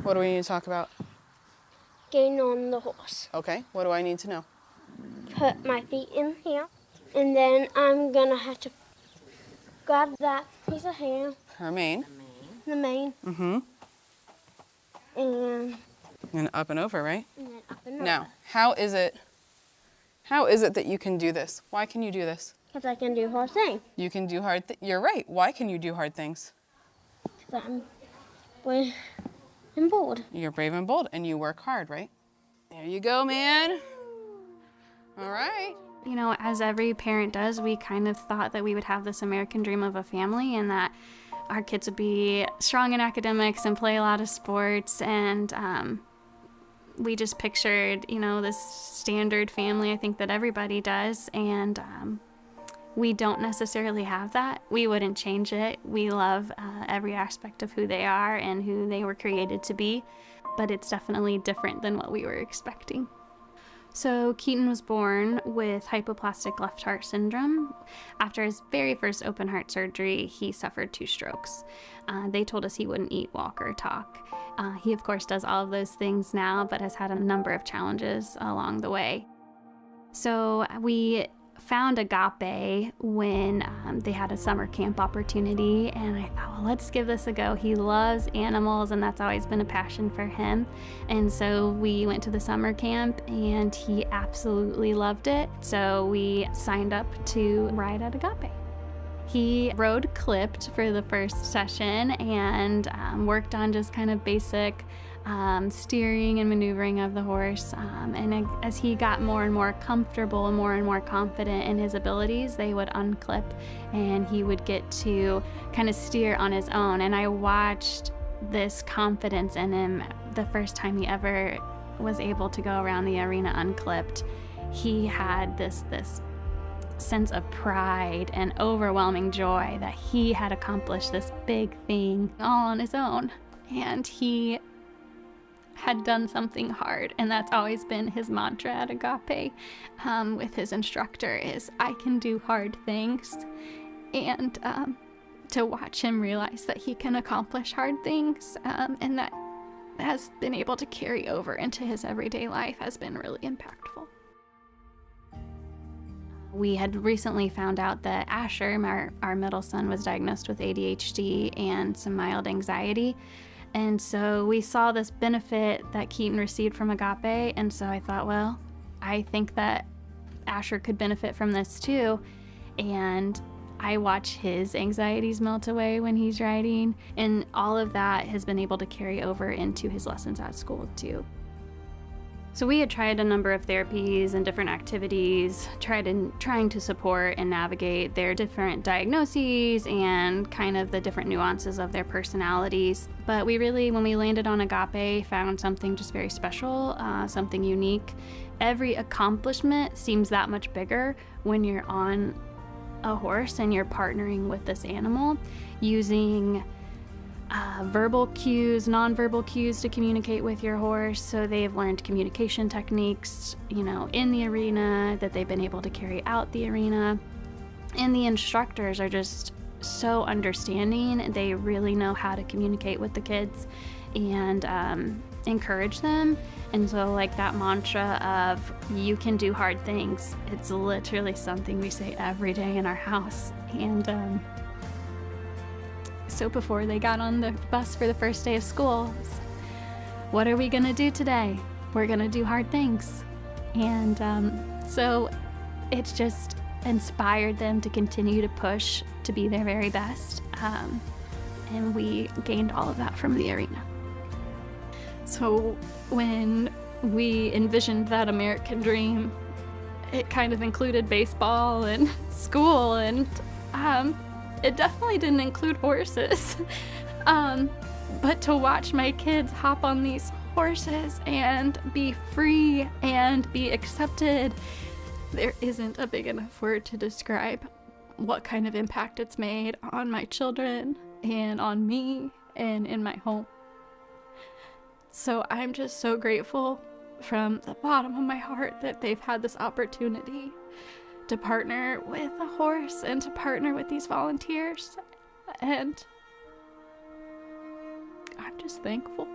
What do we need to talk about? Getting on the horse. Okay, what do I need to know? Put my feet in here, and then I'm gonna have to grab that piece of hair, Her mane. the mane, Mm-hmm. And up and over, right? and then up and over. Now, how is it that you can do this? Why can you do this? Because I can do horse thing. You can do you're right. Why can you do hard things? Because I'm brave and bold. You're brave and bold, and you work hard, right? There you go, man. All right. You know, as every parent does, we kind of thought that we would have this American dream of a family and that our kids would be strong in academics and play a lot of sports. And we just pictured, you know, this standard family, I think that everybody does. And we don't necessarily have that. We wouldn't change it. We love every aspect of who they are and who they were created to be. But it's definitely different than what we were expecting. So Keaton was born with hypoplastic left heart syndrome. After his very first open heart surgery, he suffered 2 strokes. They told us he wouldn't eat, walk, or talk. He, of course, does all of those things now, but has had a number of challenges along the way. So we found Agape when they had a summer camp opportunity, and I thought, well, let's give this a go. He loves animals, and that's always been a passion for him. And so we went to the summer camp, and he absolutely loved it. So we signed up to ride at Agape. He rode clipped for the first session and worked on just kind of basic steering and maneuvering of the horse. And as he got more and more comfortable and more confident in his abilities, they would unclip and he would get to kind of steer on his own. And I watched this confidence in him the first time he ever was able to go around the arena unclipped. He had this sense of pride and overwhelming joy that he had accomplished this big thing all on his own. And he had done something hard, and that's always been his mantra at Agape with his instructor is, I can do hard things. And to watch him realize that he can accomplish hard things and that has been able to carry over into his everyday life has been really impactful. We had recently found out that Asher, our middle son, was diagnosed with ADHD and some mild anxiety. And so we saw this benefit that Keaton received from Agape, and so I thought, well, I think that Asher could benefit from this too. And I watch his anxieties melt away when he's riding, and all of that has been able to carry over into his lessons at school too. So we had tried a number of therapies and different activities, trying to support and navigate their different diagnoses and kind of the different nuances of their personalities. But we really, when we landed on Agape, found something just very special, something unique. Every accomplishment seems that much bigger when you're on a horse and you're partnering with this animal, using verbal cues, nonverbal cues to communicate with your horse. So they've learned communication techniques, you know, in the arena that they've been able to carry out the arena. And the instructors are just so understanding. They really know how to communicate with the kids and encourage them. And so like that mantra of you can do hard things, it's literally something we say every day in our house. And so before they got on the bus for the first day of school, what are we gonna do today? We're gonna do hard things. And so it's just inspired them to continue to push to be their very best. And we gained all of that from the arena. So when we envisioned that American dream, it kind of included baseball and school, and it definitely didn't include horses. But to watch my kids hop on these horses and be free and be accepted, there isn't a big enough word to describe what kind of impact it's made on my children and on me and in my home. So I'm just so grateful from the bottom of my heart that they've had this opportunity to partner with a horse and to partner with these volunteers. And I'm just thankful.